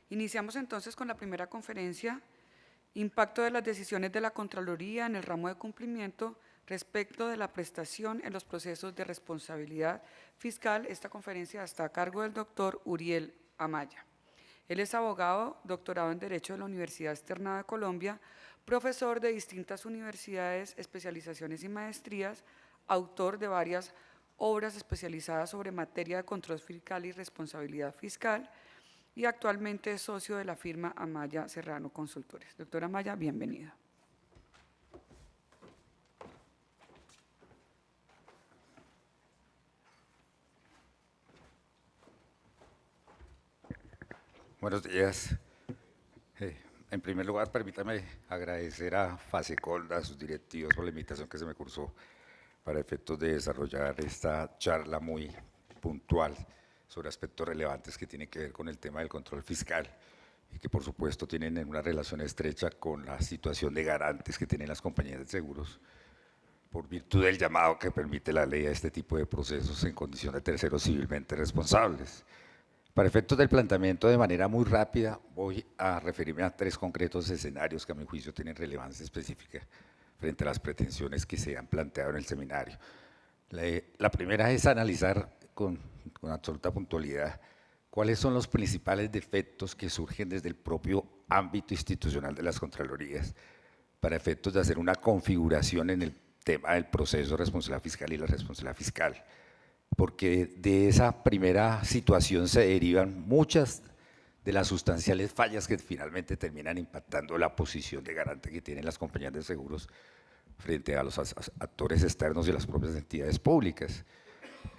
Iniciamos entonces con la primera conferencia, impacto de las decisiones de la Contraloría en el ramo de cumplimiento respecto de la prestación en los procesos de responsabilidad fiscal. Esta conferencia está a cargo del doctor Uriel Amaya. Él es abogado, doctorado en Derecho de la Universidad Externada de Colombia, profesor de distintas universidades, especializaciones y maestrías, autor de varias obras especializadas sobre materia de control fiscal y responsabilidad fiscal, y actualmente es socio de la firma Amaya Serrano Consultores. Doctora Amaya, bienvenida. Buenos días. En primer lugar, permítame agradecer a FASECOL, a sus directivos, por la invitación que se me cursó para efectos de desarrollar esta charla muy puntual sobre aspectos relevantes que tienen que ver con el tema del control fiscal y que por supuesto tienen una relación estrecha con la situación de garantes que tienen las compañías de seguros por virtud del llamado que permite la ley a este tipo de procesos en condición de terceros civilmente responsables. Para efectos del planteamiento de manera muy rápida, voy a referirme a tres concretos escenarios que a mi juicio tienen relevancia específica frente a las pretensiones que se han planteado en el seminario. La primera es analizar con absoluta puntualidad cuáles son los principales defectos que surgen desde el propio ámbito institucional de las Contralorías para efectos de hacer una configuración en el tema del proceso de responsabilidad fiscal y la responsabilidad fiscal, porque de esa primera situación se derivan muchas de las sustanciales fallas que finalmente terminan impactando la posición de garante que tienen las compañías de seguros frente a los actores externos y las propias entidades públicas.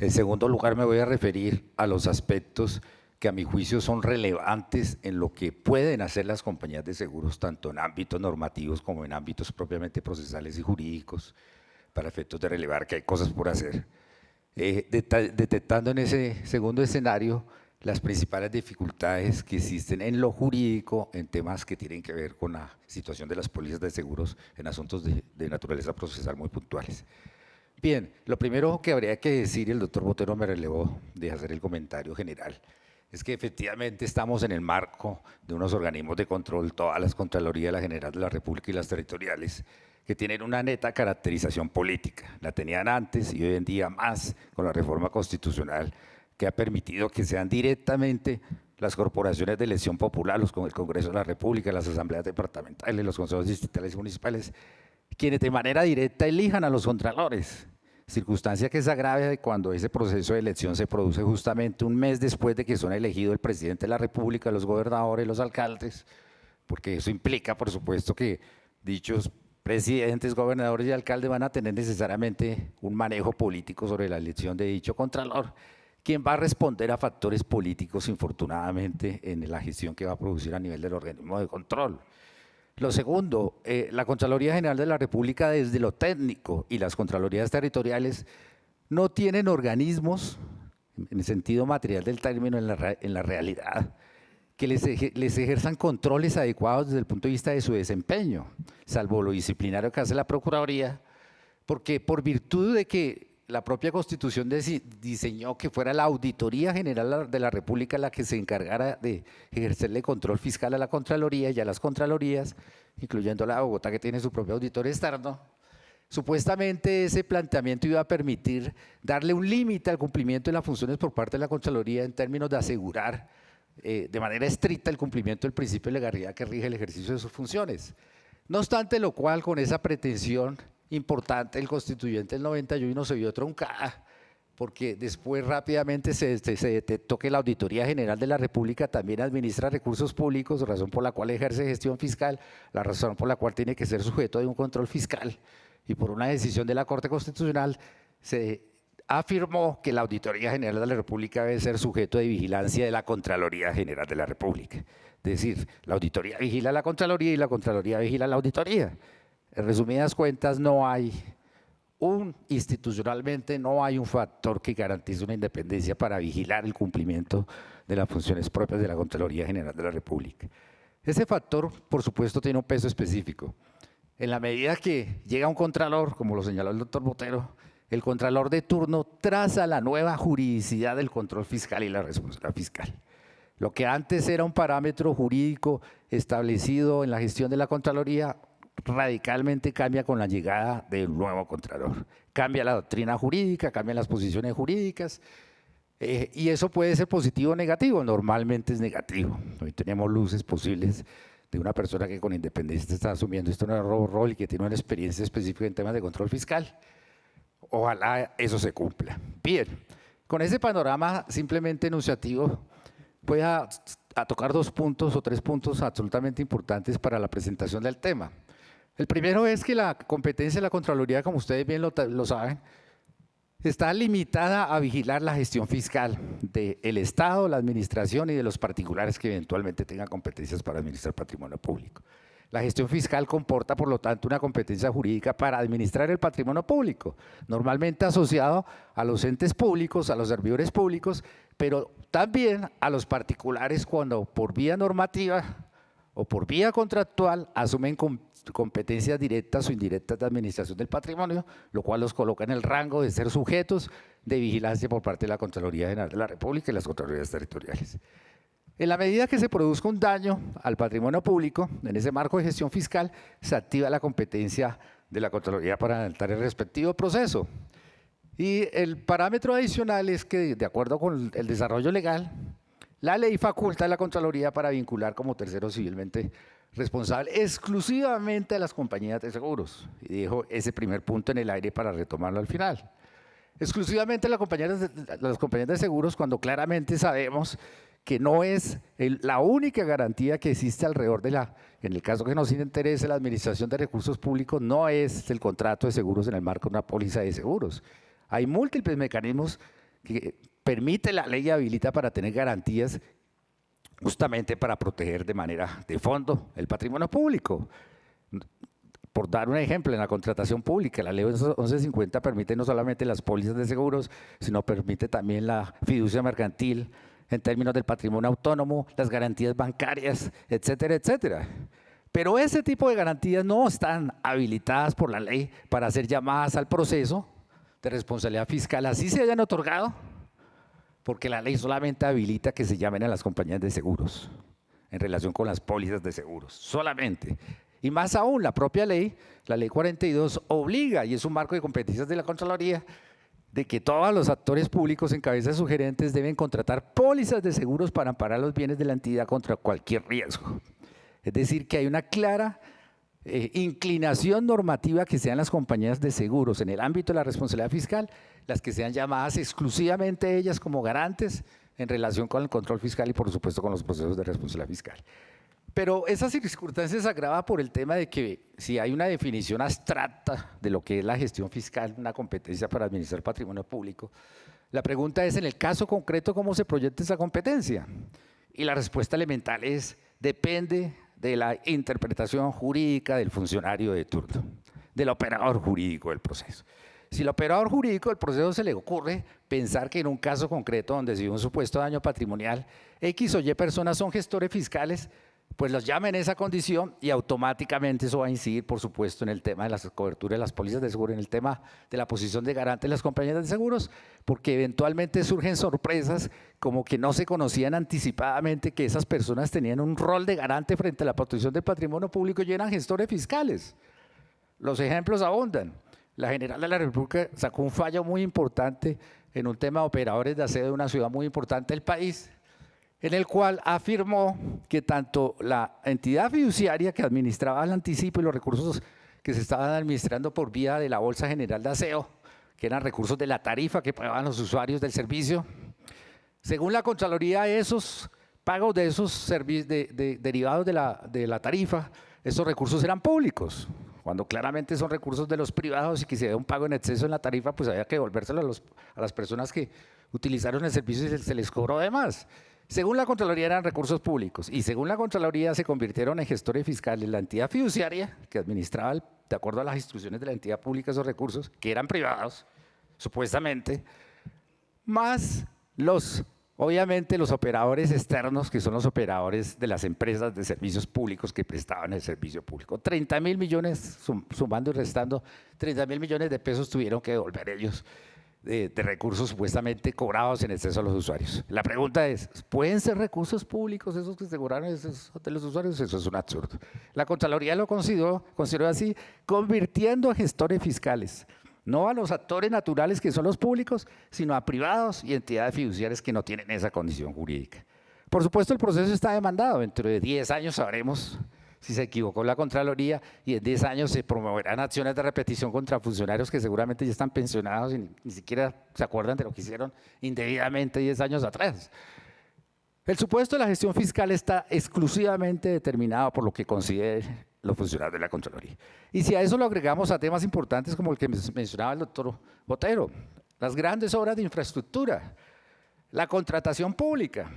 En segundo lugar, me voy a referir a los aspectos que a mi juicio son relevantes en lo que pueden hacer las compañías de seguros, tanto en ámbitos normativos como en ámbitos propiamente procesales y jurídicos, para efectos de relevar que hay cosas por hacer. Detectando en ese segundo escenario las principales dificultades que existen en lo jurídico en temas que tienen que ver con la situación de las pólizas de seguros en asuntos de naturaleza procesal muy puntuales. Bien, lo primero que habría que decir, y el doctor Botero me relevó de hacer el comentario general, es que efectivamente estamos en el marco de unos organismos de control, todas las Contralorías, la General de la República y las territoriales, que tienen una neta caracterización política. La tenían antes y hoy en día más con la reforma constitucional que ha permitido que sean directamente las corporaciones de elección popular, el Congreso de la República, las asambleas departamentales, los consejos distritales y municipales, quienes de manera directa elijan a los contralores, circunstancia que es agravia de cuando ese proceso de elección se produce justamente un mes después de que son elegidos el presidente de la República, los gobernadores, los alcaldes, porque eso implica, por supuesto, que dichos presidentes, gobernadores y alcaldes van a tener necesariamente un manejo político sobre la elección de dicho contralor, quien va a responder a factores políticos, infortunadamente, en la gestión que va a producir a nivel del organismo de control. Lo segundo, la Contraloría General de la República desde lo técnico y las Contralorías territoriales no tienen organismos, en el sentido material del término, en la realidad, que les ejerzan controles adecuados desde el punto de vista de su desempeño, salvo lo disciplinario que hace la Procuraduría, porque por virtud de que la propia Constitución diseñó que fuera la Auditoría General de la República la que se encargara de ejercerle control fiscal a la Contraloría y a las Contralorías, incluyendo la de Bogotá, que tiene su propio auditor externo. Supuestamente ese planteamiento iba a permitir darle un límite al cumplimiento de las funciones por parte de la Contraloría en términos de asegurar de manera estricta el cumplimiento del principio de legalidad que rige el ejercicio de sus funciones. No obstante lo cual, con esa pretensión importante, el constituyente del 91 se vio truncada, porque después rápidamente se detectó que la Auditoría General de la República también administra recursos públicos, razón por la cual ejerce gestión fiscal, la razón por la cual tiene que ser sujeto de un control fiscal, y por una decisión de la Corte Constitucional se afirmó que la Auditoría General de la República debe ser sujeto de vigilancia de la Contraloría General de la República. Es decir, la auditoría vigila a la Contraloría y la Contraloría vigila a la auditoría. En resumidas cuentas, institucionalmente no hay un factor que garantice una independencia para vigilar el cumplimiento de las funciones propias de la Contraloría General de la República. Ese factor, por supuesto, tiene un peso específico. En la medida que llega un contralor, como lo señaló el doctor Botero, el contralor de turno traza la nueva juridicidad del control fiscal y la responsabilidad fiscal. Lo que antes era un parámetro jurídico establecido en la gestión de la Contraloría, radicalmente cambia con la llegada del nuevo Contralor. Cambia la doctrina jurídica, cambian las posiciones jurídicas, y eso puede ser positivo o negativo. Normalmente es negativo. Hoy tenemos luces posibles de una persona que con independencia está asumiendo este nuevo rol y que tiene una experiencia específica en temas de control fiscal. Ojalá eso se cumpla. Bien, con ese panorama simplemente enunciativo, voy a tocar 2 puntos o 3 puntos absolutamente importantes para la presentación del tema. El primero es que la competencia de la Contraloría, como ustedes bien lo saben, está limitada a vigilar la gestión fiscal del Estado, la administración y de los particulares que eventualmente tengan competencias para administrar patrimonio público. La gestión fiscal comporta, por lo tanto, una competencia jurídica para administrar el patrimonio público, normalmente asociado a los entes públicos, a los servidores públicos, pero también a los particulares cuando por vía normativa o por vía contractual asumen competencias directas o indirectas de administración del patrimonio, lo cual los coloca en el rango de ser sujetos de vigilancia por parte de la Contraloría General de la República y las Contralorías territoriales. En la medida que se produzca un daño al patrimonio público, en ese marco de gestión fiscal, se activa la competencia de la Contraloría para adelantar el respectivo proceso. Y el parámetro adicional es que, de acuerdo con el desarrollo legal, la ley faculta a la Contraloría para vincular como tercero civilmente responsable exclusivamente a las compañías de seguros. Y dejo ese primer punto en el aire para retomarlo al final. Exclusivamente a las compañías de seguros, cuando claramente sabemos que no es la única garantía que existe alrededor en el caso que nos interese la administración de recursos públicos, no es el contrato de seguros en el marco de una póliza de seguros. Hay múltiples mecanismos que permite la ley y habilita para tener garantías justamente para proteger de manera de fondo el patrimonio público. Por dar un ejemplo, en la contratación pública, la ley 1150 permite no solamente las pólizas de seguros, sino permite también la fiducia mercantil en términos del patrimonio autónomo, las garantías bancarias, etcétera, etcétera. Pero ese tipo de garantías no están habilitadas por la ley para ser llamadas al proceso de responsabilidad fiscal, así se hayan otorgado, porque la ley solamente habilita que se llamen a las compañías de seguros en relación con las pólizas de seguros, solamente. Y más aún, la propia ley, la ley 42, obliga, y es un marco de competencias de la Contraloría, de que todos los actores públicos en cabeza de sus gerentes deben contratar pólizas de seguros para amparar los bienes de la entidad contra cualquier riesgo. Es decir, que hay una clara inclinación normativa que sean las compañías de seguros en el ámbito de la responsabilidad fiscal las que sean llamadas exclusivamente ellas como garantes en relación con el control fiscal y por supuesto con los procesos de responsabilidad fiscal. Pero esa circunstancia se agrava por el tema de que si hay una definición abstracta de lo que es la gestión fiscal, una competencia para administrar patrimonio público, la pregunta es, en el caso concreto, ¿cómo se proyecta esa competencia? Y la respuesta elemental es, depende de la interpretación jurídica del funcionario de turno, del operador jurídico del proceso. Si al operador jurídico del proceso se le ocurre pensar que en un caso concreto donde se dio un supuesto daño patrimonial, X o Y personas son gestores fiscales, pues los llama en esa condición y automáticamente eso va a incidir, por supuesto, en el tema de las coberturas de las pólizas de seguro, en el tema de la posición de garante de las compañías de seguros, porque eventualmente surgen sorpresas como que no se conocían anticipadamente que esas personas tenían un rol de garante frente a la protección del patrimonio público y eran gestores fiscales. Los ejemplos abundan. La General de la República sacó un fallo muy importante en un tema de operadores de aseo de una ciudad muy importante del país, en el cual afirmó que tanto la entidad fiduciaria que administraba el anticipo y los recursos que se estaban administrando por vía de la Bolsa General de Aseo, que eran recursos de la tarifa que pagaban los usuarios del servicio, según la Contraloría, esos pagos de esos servicios derivados de la tarifa, esos recursos eran públicos, cuando claramente son recursos de los privados y que si había un pago en exceso en la tarifa, pues había que devolvérselo a las personas que utilizaron el servicio y se les cobró de más. Según la Contraloría eran recursos públicos y según la Contraloría se convirtieron en gestores fiscales la entidad fiduciaria que administraba, de acuerdo a las instrucciones de la entidad pública, esos recursos, que eran privados, supuestamente, más obviamente los operadores externos, que son los operadores de las empresas de servicios públicos que prestaban el servicio público. 30.000 millones, sumando y restando, 30.000 millones de pesos tuvieron que devolver ellos de recursos supuestamente cobrados en exceso a los usuarios. La pregunta es, ¿pueden ser recursos públicos esos que se cobraron de los usuarios? Eso es un absurdo. La Contraloría lo consideró así, convirtiendo a gestores fiscales, no a los actores naturales que son los públicos, sino a privados y entidades fiduciarias que no tienen esa condición jurídica. Por supuesto, el proceso está demandado. Dentro de 10 años sabremos si se equivocó la Contraloría y en 10 años se promoverán acciones de repetición contra funcionarios que seguramente ya están pensionados y ni siquiera se acuerdan de lo que hicieron indebidamente 10 años atrás. El supuesto de la gestión fiscal está exclusivamente determinado por lo que consideren los funcionarios de la Contraloría. Y si a eso lo agregamos a temas importantes como el que mencionaba el doctor Botero, las grandes obras de infraestructura, la contratación pública,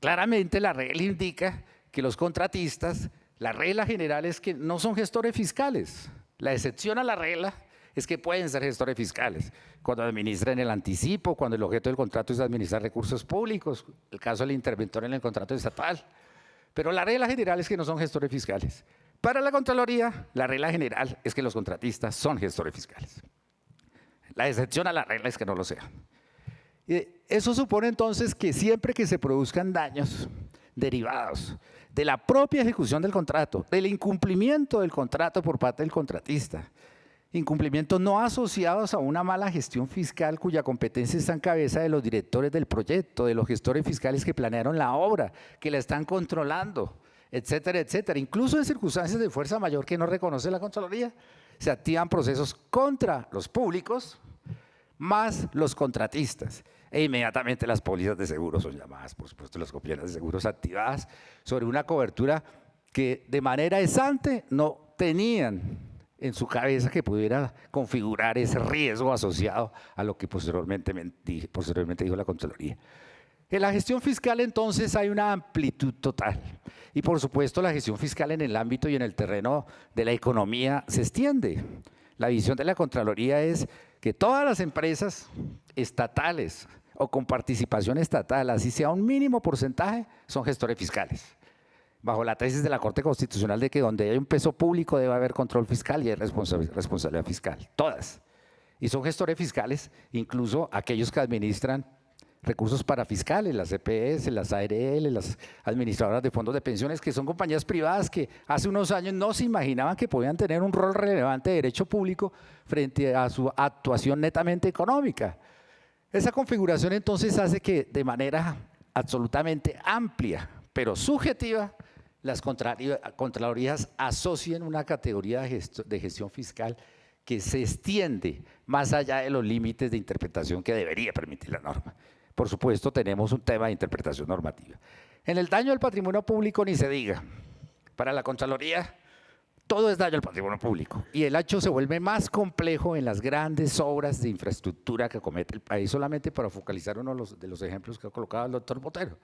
claramente la regla indica que los contratistas, la regla general es que no son gestores fiscales. La excepción a la regla es que pueden ser gestores fiscales cuando administran el anticipo, cuando el objeto del contrato es administrar recursos públicos, el caso del interventor en el contrato estatal. Pero la regla general es que no son gestores fiscales. Para la Contraloría, la regla general es que los contratistas son gestores fiscales. La excepción a la regla es que no lo sean. Eso supone entonces que siempre que se produzcan daños derivados de la propia ejecución del contrato, del incumplimiento del contrato por parte del contratista, incumplimientos no asociados a una mala gestión fiscal cuya competencia está en cabeza de los directores del proyecto, de los gestores fiscales que planearon la obra, que la están controlando, etcétera, etcétera. Incluso en circunstancias de fuerza mayor que no reconoce la Contraloría, se activan procesos contra los públicos más los contratistas. E inmediatamente las pólizas de seguro son llamadas, por supuesto, las copias de seguros activadas sobre una cobertura que de manera ex ante no tenían en su cabeza que pudiera configurar ese riesgo asociado a lo que posteriormente dijo la Contraloría. En la gestión fiscal, entonces, hay una amplitud total. Y, por supuesto, la gestión fiscal en el ámbito y en el terreno de la economía se extiende. La visión de la Contraloría es que todas las empresas estatales o con participación estatal, así sea un mínimo porcentaje, son gestores fiscales. Bajo la tesis de la Corte Constitucional de que donde hay un peso público debe haber control fiscal y hay responsabilidad fiscal. Todas. Y son gestores fiscales, incluso aquellos que administran recursos parafiscales, las EPS, las ARL, las administradoras de fondos de pensiones, que son compañías privadas que hace unos años no se imaginaban que podían tener un rol relevante de derecho público frente a su actuación netamente económica. Esa configuración entonces hace que de manera absolutamente amplia, pero subjetiva, las Contralorías asocien una categoría de gestión fiscal que se extiende más allá de los límites de interpretación que debería permitir la norma. Por supuesto, tenemos un tema de interpretación normativa. En el daño al patrimonio público ni se diga. Para la Contraloría, todo es daño al patrimonio público. Y el hecho se vuelve más complejo en las grandes obras de infraestructura que comete el país, solamente para focalizar uno de los ejemplos que ha colocado el doctor Botero.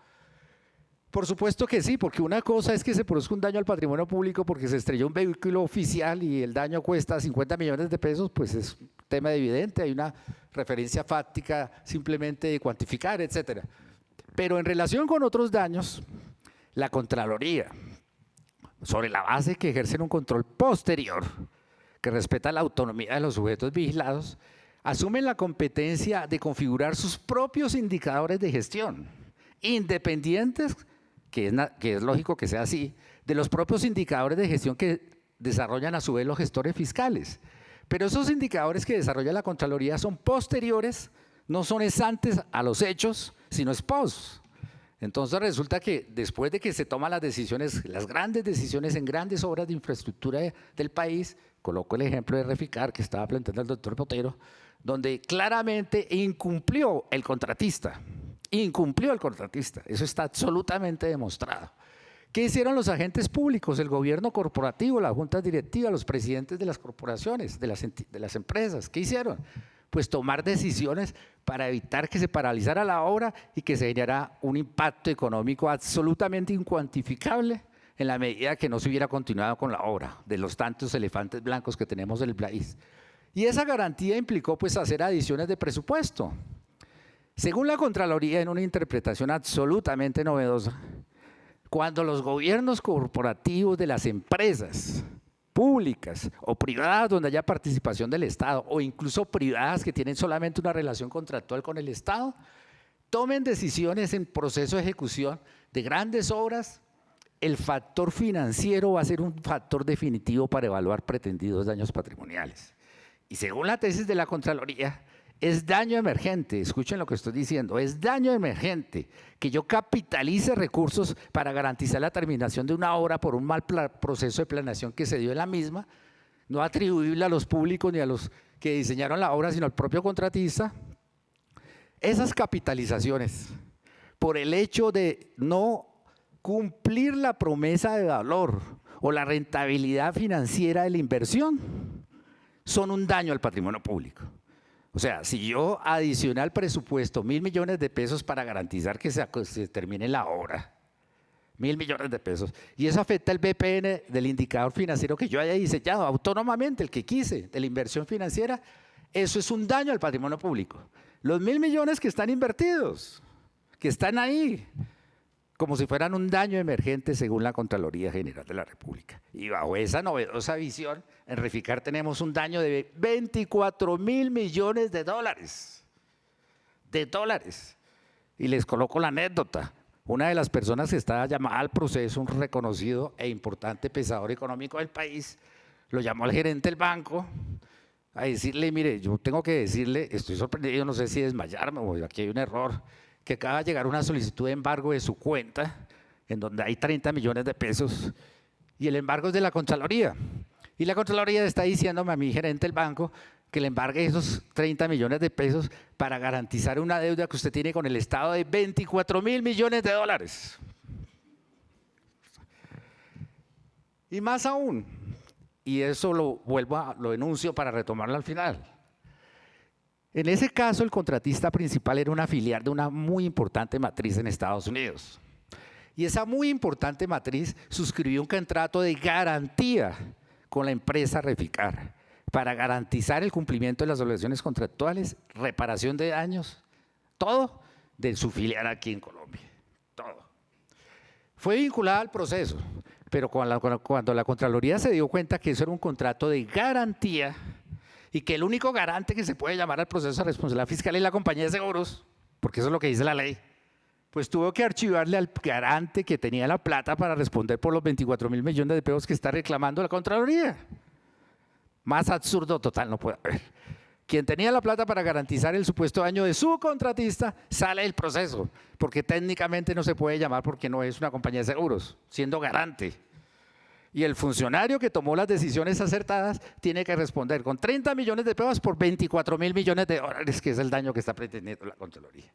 Por supuesto que sí, porque una cosa es que se produzca un daño al patrimonio público porque se estrelló un vehículo oficial y el daño cuesta 50 millones de pesos, pues es un tema evidente, hay una referencia fáctica simplemente de cuantificar, etcétera. Pero en relación con otros daños, la Contraloría, sobre la base que ejercen un control posterior, que respeta la autonomía de los sujetos vigilados, asumen la competencia de configurar sus propios indicadores de gestión, independientes, que es lógico que sea así, de los propios indicadores de gestión que desarrollan a su vez los gestores fiscales. Pero esos indicadores que desarrolla la Contraloría son posteriores, no son ex antes a los hechos, sino ex post. Entonces resulta que después de que se toman las decisiones, las grandes decisiones en grandes obras de infraestructura del país, coloco el ejemplo de Reficar que estaba planteando el doctor Botero, donde claramente incumplió el contratista, eso está absolutamente demostrado. ¿Qué hicieron los agentes públicos, el gobierno corporativo, las juntas directivas, los presidentes de las corporaciones, de las empresas? ¿Qué hicieron? Pues tomar decisiones para evitar que se paralizara la obra y que se generara un impacto económico absolutamente incuantificable en la medida que no se hubiera continuado con la obra, de los tantos elefantes blancos que tenemos en el país. Y esa garantía implicó pues hacer adiciones de presupuesto. Según la Contraloría, en una interpretación absolutamente novedosa, cuando los gobiernos corporativos de las empresas públicas o privadas donde haya participación del Estado, o incluso privadas que tienen solamente una relación contractual con el Estado, tomen decisiones en proceso de ejecución de grandes obras, el factor financiero va a ser un factor definitivo para evaluar pretendidos daños patrimoniales. Y según la tesis de la Contraloría, es daño emergente, escuchen lo que estoy diciendo, es daño emergente que yo capitalice recursos para garantizar la terminación de una obra por un mal proceso de planeación que se dio en la misma, no atribuible a los públicos ni a los que diseñaron la obra, sino al propio contratista. Esas capitalizaciones, por el hecho de no cumplir la promesa de valor o la rentabilidad financiera de la inversión, son un daño al patrimonio público. O sea, si yo adicioné al presupuesto 1.000 millones de pesos para garantizar que se termine la obra, 1.000 millones de pesos, y eso afecta el BPN del indicador financiero que yo haya diseñado autónomamente, el que quise, de la inversión financiera, eso es un daño al patrimonio público. Los 1.000 millones que están invertidos, que están ahí, como si fueran un daño emergente según la Contraloría General de la República. Y bajo esa novedosa visión, en Reficar tenemos un daño de 24.000 millones de dólares. Y les coloco la anécdota. Una de las personas que está llamada al proceso, un reconocido e importante pesador económico del país, lo llamó al gerente del banco a decirle, mire, yo tengo que decirle, estoy sorprendido, no sé si desmayarme o aquí hay un error, que acaba de llegar una solicitud de embargo de su cuenta, en donde hay 30 millones de pesos, y el embargo es de la Contraloría. Y la Contraloría está diciéndome a mi gerente del banco que le embargue esos 30 millones de pesos para garantizar una deuda que usted tiene con el Estado de 24.000 millones de dólares. Y más aún, y eso lo enuncio para retomarlo al final. En ese caso, el contratista principal era una filial de una muy importante matriz en Estados Unidos. Y esa muy importante matriz suscribió un contrato de garantía con la empresa Reficar para garantizar el cumplimiento de las obligaciones contractuales, reparación de daños, todo de su filial aquí en Colombia. Todo. Fue vinculada al proceso, pero cuando la Contraloría se dio cuenta que eso era un contrato de garantía, y que el único garante que se puede llamar al proceso de responsabilidad fiscal es la compañía de seguros, porque eso es lo que dice la ley, pues tuvo que archivarle al garante que tenía la plata para responder por los 24.000 millones de pesos que está reclamando la Contraloría. Más absurdo total no puede haber. Quien tenía la plata para garantizar el supuesto daño de su contratista sale del proceso, porque técnicamente no se puede llamar porque no es una compañía de seguros, siendo garante. Y el funcionario que tomó las decisiones acertadas tiene que responder con 30 millones de pesos por 24.000 millones de dólares, que es el daño que está pretendiendo la Contraloría.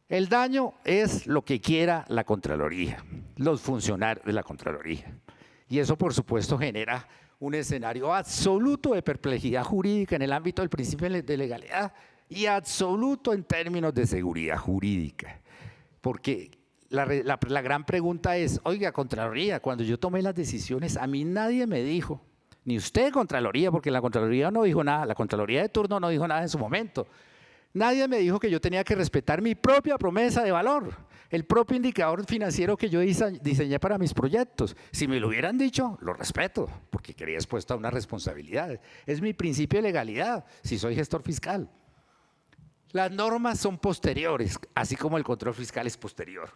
El daño es lo que quiera la Contraloría, los funcionarios de la Contraloría. Y eso, por supuesto, genera un escenario absoluto de perplejidad jurídica en el ámbito del principio de legalidad y absoluto en términos de seguridad jurídica. Porque la gran pregunta es, oiga, Contraloría, cuando yo tomé las decisiones, a mí nadie me dijo, ni usted, Contraloría, porque la Contraloría no dijo nada, la Contraloría de turno no dijo nada en su momento. Nadie me dijo que yo tenía que respetar mi propia promesa de valor, el propio indicador financiero que yo diseñé para mis proyectos. Si me lo hubieran dicho, lo respeto, porque quería expuesto a una responsabilidad. Es mi principio de legalidad, si soy gestor fiscal. Las normas son posteriores, así como el control fiscal es posterior.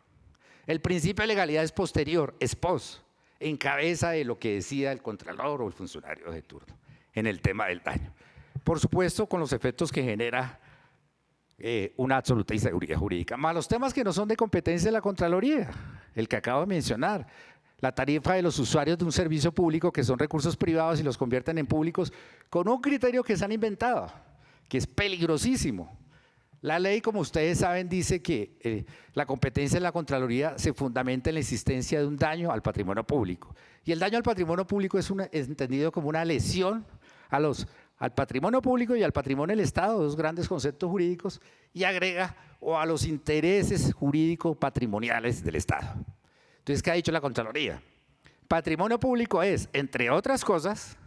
El principio de legalidad es posterior, es post, en cabeza de lo que decida el contralor o el funcionario de turno en el tema del daño. Por supuesto, con los efectos que genera una absoluta inseguridad jurídica. Más los temas que no son de competencia de la Contraloría, el que acabo de mencionar, la tarifa de los usuarios de un servicio público que son recursos privados y los convierten en públicos con un criterio que se han inventado, que es peligrosísimo. La ley, como ustedes saben, dice que la competencia de la Contraloría se fundamenta en la existencia de un daño al patrimonio público. Y el daño al patrimonio público es entendido como una lesión al patrimonio público y al patrimonio del Estado, dos grandes conceptos jurídicos, y agrega o a los intereses jurídicos patrimoniales del Estado. Entonces, ¿qué ha dicho la Contraloría? Patrimonio público es, entre otras cosas,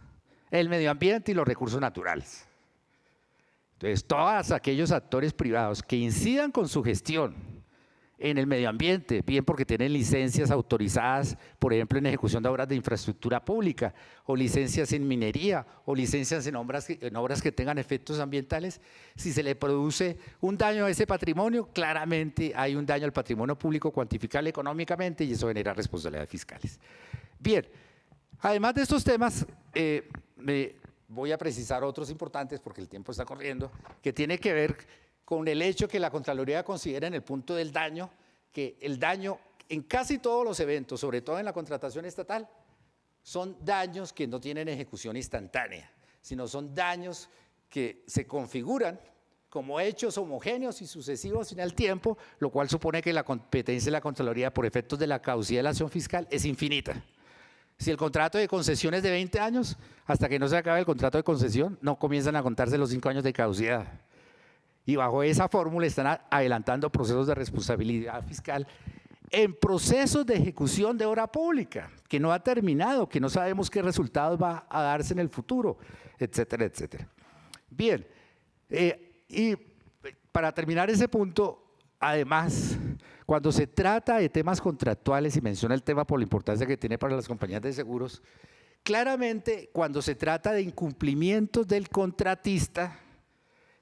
el medio ambiente y los recursos naturales. Entonces, todos aquellos actores privados que incidan con su gestión en el medio ambiente, bien porque tienen licencias autorizadas, por ejemplo, en ejecución de obras de infraestructura pública, o licencias en minería, o licencias en obras que tengan efectos ambientales. Si se le produce un daño a ese patrimonio, claramente hay un daño al patrimonio público cuantificable económicamente y eso genera responsabilidades fiscales. Bien, además de estos temas, me voy a precisar otros importantes porque el tiempo está corriendo, que tiene que ver con el hecho que la Contraloría considera en el punto del daño, que el daño en casi todos los eventos, sobre todo en la contratación estatal, son daños que no tienen ejecución instantánea, sino son daños que se configuran como hechos homogéneos y sucesivos en el tiempo, lo cual supone que la competencia de la Contraloría por efectos de la caducidad de la acción fiscal es infinita. Si el contrato de concesión es de 20 años, hasta que no se acabe el contrato de concesión, no comienzan a contarse los 5 años de caducidad. Y bajo esa fórmula están adelantando procesos de responsabilidad fiscal en procesos de ejecución de obra pública, que no ha terminado, que no sabemos qué resultados va a darse en el futuro, etcétera, etcétera. Bien, y para terminar ese punto, además, cuando se trata de temas contractuales, y menciona el tema por la importancia que tiene para las compañías de seguros, claramente cuando se trata de incumplimientos del contratista,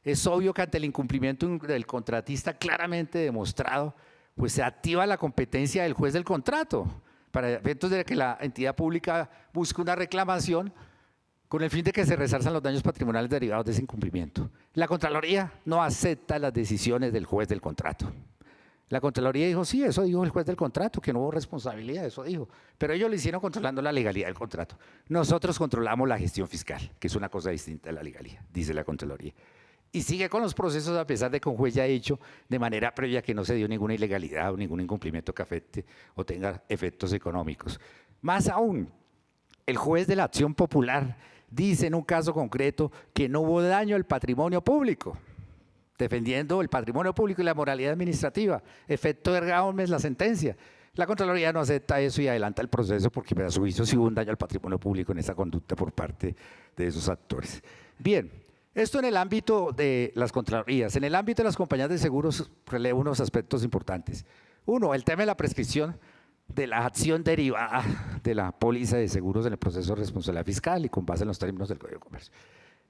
es obvio que ante el incumplimiento del contratista claramente demostrado, pues se activa la competencia del juez del contrato para efectos de que la entidad pública busque una reclamación con el fin de que se resarzan los daños patrimoniales derivados de ese incumplimiento. La Contraloría no acepta las decisiones del juez del contrato. La Contraloría dijo, sí, eso dijo el juez del contrato, que no hubo responsabilidad, eso dijo. Pero ellos lo hicieron controlando la legalidad del contrato. Nosotros controlamos la gestión fiscal, que es una cosa distinta de la legalidad, dice la Contraloría. Y sigue con los procesos a pesar de que un juez ya ha dicho de manera previa que no se dio ninguna ilegalidad o ningún incumplimiento que afecte o tenga efectos económicos. Más aún, el juez de la acción popular dice en un caso concreto que no hubo daño al patrimonio público, defendiendo el patrimonio público y la moralidad administrativa. Efecto erga omnes la sentencia. La Contraloría no acepta eso y adelanta el proceso porque a su juicio sí hubo un daño al patrimonio público en esa conducta por parte de esos actores. Bien. Esto en el ámbito de las Contralorías. En el ámbito de las compañías de seguros relevo unos aspectos importantes. Uno, el tema de la prescripción de la acción derivada de la póliza de seguros en el proceso de responsabilidad fiscal y con base en los términos del Código de Comercio.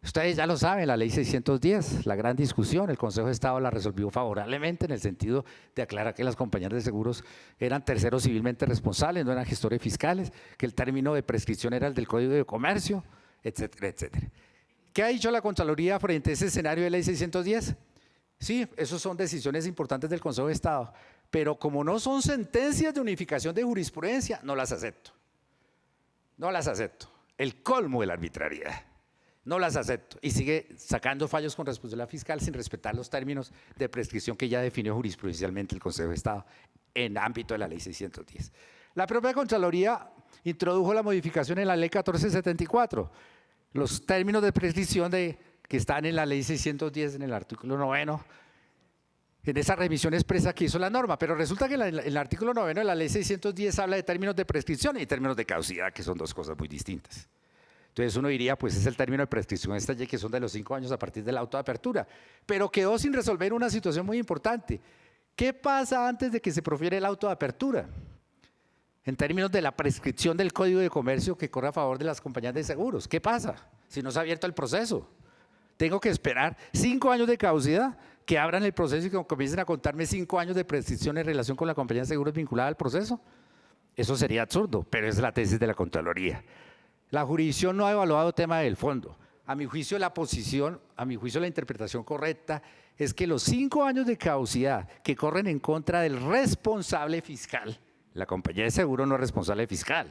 Ustedes ya lo saben, la ley 610, la gran discusión, el Consejo de Estado la resolvió favorablemente en el sentido de aclarar que las compañías de seguros eran terceros civilmente responsables, no eran gestores fiscales, que el término de prescripción era el del Código de Comercio, etcétera, etcétera. ¿Qué ha dicho la Contraloría frente a ese escenario de ley 610? Sí, esos son decisiones importantes del Consejo de Estado, pero como no son sentencias de unificación de jurisprudencia, no las acepto. No las acepto. El colmo de la arbitrariedad. No las acepto. Y sigue sacando fallos con responsabilidad fiscal sin respetar los términos de prescripción que ya definió jurisprudencialmente el Consejo de Estado en ámbito de la ley 610. La propia Contraloría introdujo la modificación en la ley 1474. Los términos de prescripción que están en la ley 610 en el artículo 9, en esa revisión expresa que hizo la norma, pero resulta que el artículo 9 de la ley 610 habla de términos de prescripción y términos de caducidad, que son dos cosas muy distintas. Entonces uno diría, pues es el término de prescripción esta ley que son de los 5 años a partir del auto de apertura, pero quedó sin resolver una situación muy importante. ¿Qué pasa antes de que se profiere el auto de apertura? En términos de la prescripción del Código de Comercio que corre a favor de las compañías de seguros. ¿Qué pasa si no se ha abierto el proceso? Tengo que esperar 5 años de caducidad, que abran el proceso y que comiencen a contarme 5 años de prescripción en relación con la compañía de seguros vinculada al proceso. Eso sería absurdo, pero es la tesis de la Contraloría. La jurisdicción no ha evaluado el tema del fondo. A mi juicio la posición, a mi juicio la interpretación correcta es que los 5 años de caducidad que corren en contra del responsable fiscal, la compañía de seguro no es responsable fiscal.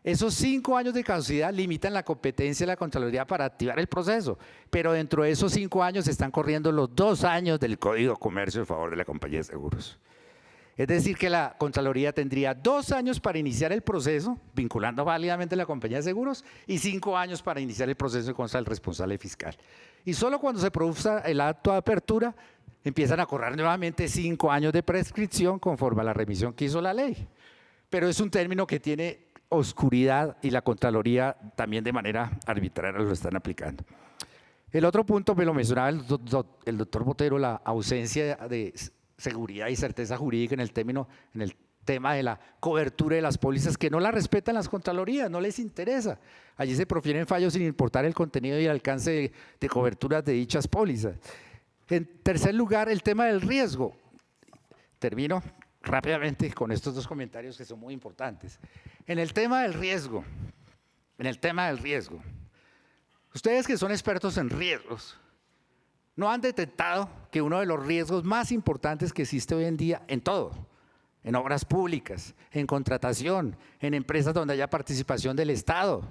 Esos 5 años de caducidad limitan la competencia de la Contraloría para activar el proceso, pero dentro de esos 5 años están corriendo los 2 años del Código de Comercio a favor de la compañía de seguros. Es decir, que la Contraloría tendría 2 años para iniciar el proceso, vinculando válidamente a la compañía de seguros, y 5 años para iniciar el proceso contra el responsable fiscal. Y solo cuando se produzca el acto de apertura, empiezan a correr nuevamente 5 años de prescripción conforme a la remisión que hizo la ley. Pero es un término que tiene oscuridad y la Contraloría también de manera arbitraria lo están aplicando. El otro punto me lo mencionaba el doctor Botero, la ausencia de seguridad y certeza jurídica en el tema de la cobertura de las pólizas, que no la respetan las Contralorías, no les interesa. Allí se profieren fallos sin importar el contenido y el alcance de coberturas de dichas pólizas. En tercer lugar, el tema del riesgo. Termino rápidamente con estos dos comentarios que son muy importantes. En el tema del riesgo, ustedes que son expertos en riesgos, ¿no han detectado que uno de los riesgos más importantes que existe hoy en día en todo, en obras públicas, en contratación, en empresas donde haya participación del Estado,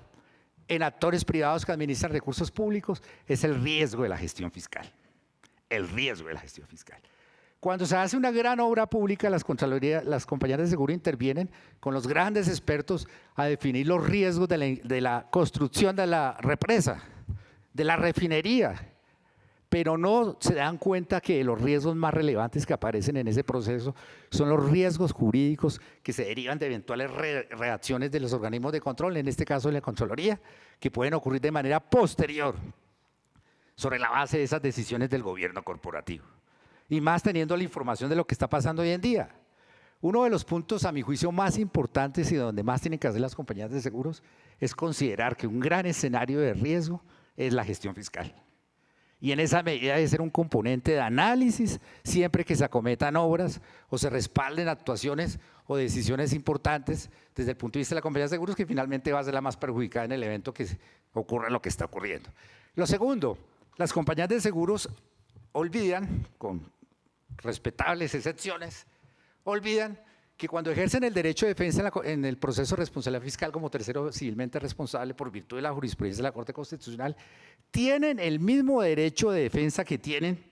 en actores privados que administran recursos públicos, es el riesgo de la gestión fiscal? El riesgo de la gestión fiscal. Cuando se hace una gran obra pública, las compañías de seguro intervienen con los grandes expertos a definir los riesgos de la construcción de la represa, de la refinería, pero no se dan cuenta que los riesgos más relevantes que aparecen en ese proceso son los riesgos jurídicos que se derivan de eventuales reacciones de los organismos de control, en este caso de la Contraloría, que pueden ocurrir de manera posterior sobre la base de esas decisiones del gobierno corporativo. Y más teniendo la información de lo que está pasando hoy en día. Uno de los puntos, a mi juicio, más importantes y donde más tienen que hacer las compañías de seguros es considerar que un gran escenario de riesgo es la gestión fiscal. Y en esa medida debe ser un componente de análisis siempre que se acometan obras o se respalden actuaciones o decisiones importantes desde el punto de vista de la compañía de seguros, que finalmente va a ser la más perjudicada en el evento que ocurra lo que está ocurriendo. Lo segundo, las compañías de seguros olvidan, con respetables excepciones, olvidan que cuando ejercen el derecho de defensa en el proceso de responsabilidad fiscal como tercero civilmente responsable por virtud de la jurisprudencia de la Corte Constitucional, tienen el mismo derecho de defensa que tienen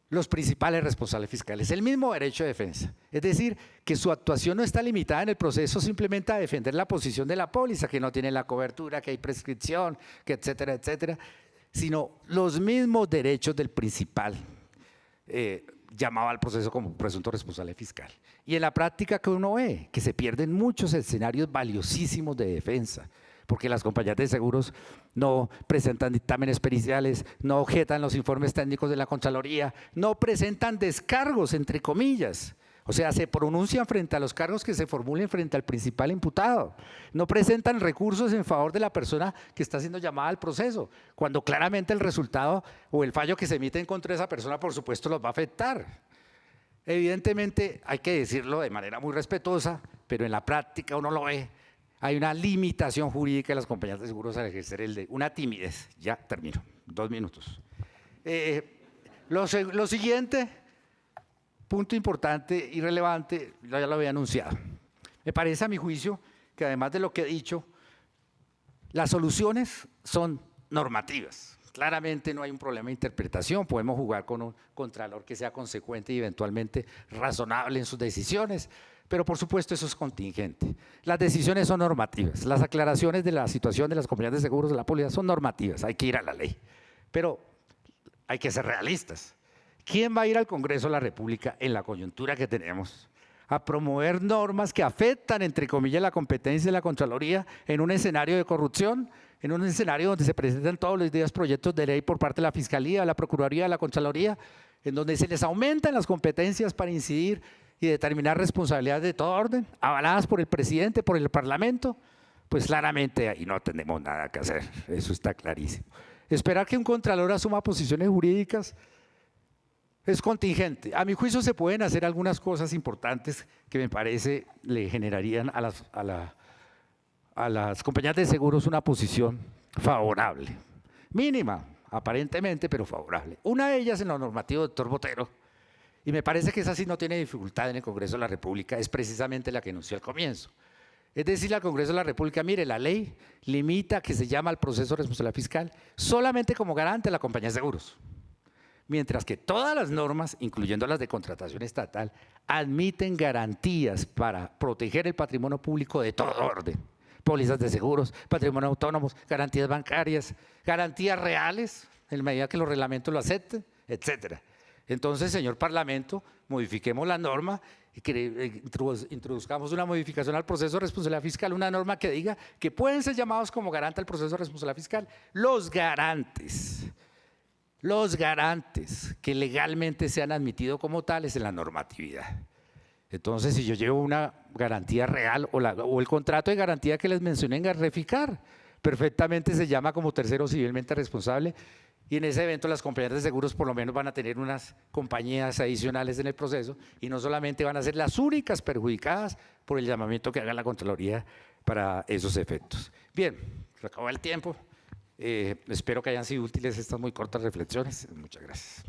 los principales responsables fiscales, el mismo derecho de defensa. Es decir, que su actuación no está limitada en el proceso simplemente a defender la posición de la póliza, que no tiene la cobertura, que hay prescripción, que etcétera, etcétera, sino los mismos derechos del principal llamado al proceso como presunto responsable fiscal. Y en la práctica que uno ve, que se pierden muchos escenarios valiosísimos de defensa, porque las compañías de seguros no presentan dictámenes periciales, no objetan los informes técnicos de la Contraloría, no presentan descargos, entre comillas. O sea, se pronuncian frente a los cargos que se formulen frente al principal imputado. No presentan recursos en favor de la persona que está siendo llamada al proceso, cuando claramente el resultado o el fallo que se emite en contra de esa persona, por supuesto, los va a afectar. Evidentemente, hay que decirlo de manera muy respetuosa, pero en la práctica uno lo ve. Hay una limitación jurídica de las compañías de seguros al ejercer una timidez. Ya termino, 2 minutos. Lo siguiente, punto importante y relevante, ya lo había anunciado. Me parece, a mi juicio, que además de lo que he dicho, las soluciones son normativas. Claramente no hay un problema de interpretación, podemos jugar con un contralor que sea consecuente y eventualmente razonable en sus decisiones, pero por supuesto eso es contingente. Las decisiones son normativas, las aclaraciones de la situación de las compañías de seguros de la póliza son normativas, hay que ir a la ley, pero hay que ser realistas. ¿Quién va a ir al Congreso de la República en la coyuntura que tenemos a promover normas que afectan, entre comillas, la competencia de la Contraloría en un escenario de corrupción, en un escenario donde se presentan todos los días proyectos de ley por parte de la Fiscalía, de la Procuraduría, de la Contraloría, en donde se les aumentan las competencias para incidir y determinar responsabilidades de todo orden, avaladas por el presidente, por el Parlamento? Pues claramente ahí no tenemos nada que hacer, eso está clarísimo. Esperar que un contralor asuma posiciones jurídicas es contingente. A mi juicio se pueden hacer algunas cosas importantes que me parece le generarían a las compañías de seguros una posición favorable, mínima aparentemente, pero favorable. Una de ellas en lo normativo, doctor Botero, y me parece que esa sí no tiene dificultad en el Congreso de la República, es precisamente la que anunció al comienzo. Es decir, al Congreso de la República, mire, la ley limita que se llama al proceso de responsabilidad fiscal solamente como garante a la compañía de seguros. Mientras que todas las normas, incluyendo las de contratación estatal, admiten garantías para proteger el patrimonio público de todo orden. Pólizas de seguros, patrimonio autónomos, garantías bancarias, garantías reales, en medida que los reglamentos lo acepten, etcétera. Entonces, señor Parlamento, modifiquemos la norma y que introduzcamos una modificación al proceso de responsabilidad fiscal, una norma que diga que pueden ser llamados como garante al proceso de responsabilidad fiscal los garantes los garantes que legalmente se han admitido como tales en la normatividad. Entonces, si yo llevo una garantía real o el contrato de garantía que les mencioné en Garreficar, perfectamente se llama como tercero civilmente responsable, y en ese evento las compañías de seguros por lo menos van a tener unas compañías adicionales en el proceso y no solamente van a ser las únicas perjudicadas por el llamamiento que haga la Contraloría para esos efectos. Bien, se acabó el tiempo. Espero que hayan sido útiles estas muy cortas reflexiones. Muchas gracias.